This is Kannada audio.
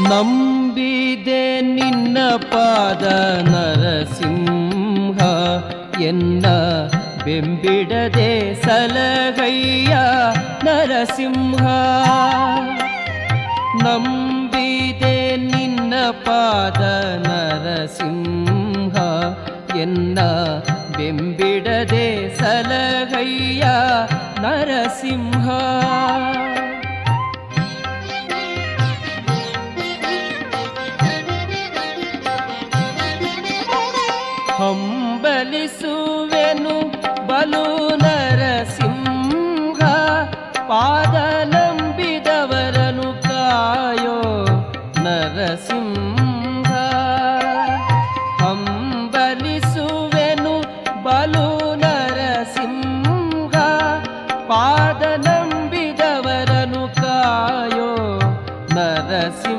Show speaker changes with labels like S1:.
S1: ನಂಬಿದೆ ನಿನ್ನ ಪಾದ ನರಸಿಂಹ ಎನ್ನ ಬೆಂಬಿಡದೆ ಸಲಹಯ್ಯ ನರಸಿಂಹ. ನಂಬಿದೆ ನಿನ್ನ ಪಾದ ನರಸಿಂಹ ಎನ್ನ ಬೆಂಬಿಡದೆ ಸಲಹಯ್ಯ ನರಸಿಂಹ. ಹಂಬಲಿಸುವೆನು ಬಲು ನರಸಿಂಹ ಪಾದ ನಂಬಿದವರನು ಕಾಯೋ ನರಸಿಂಹ.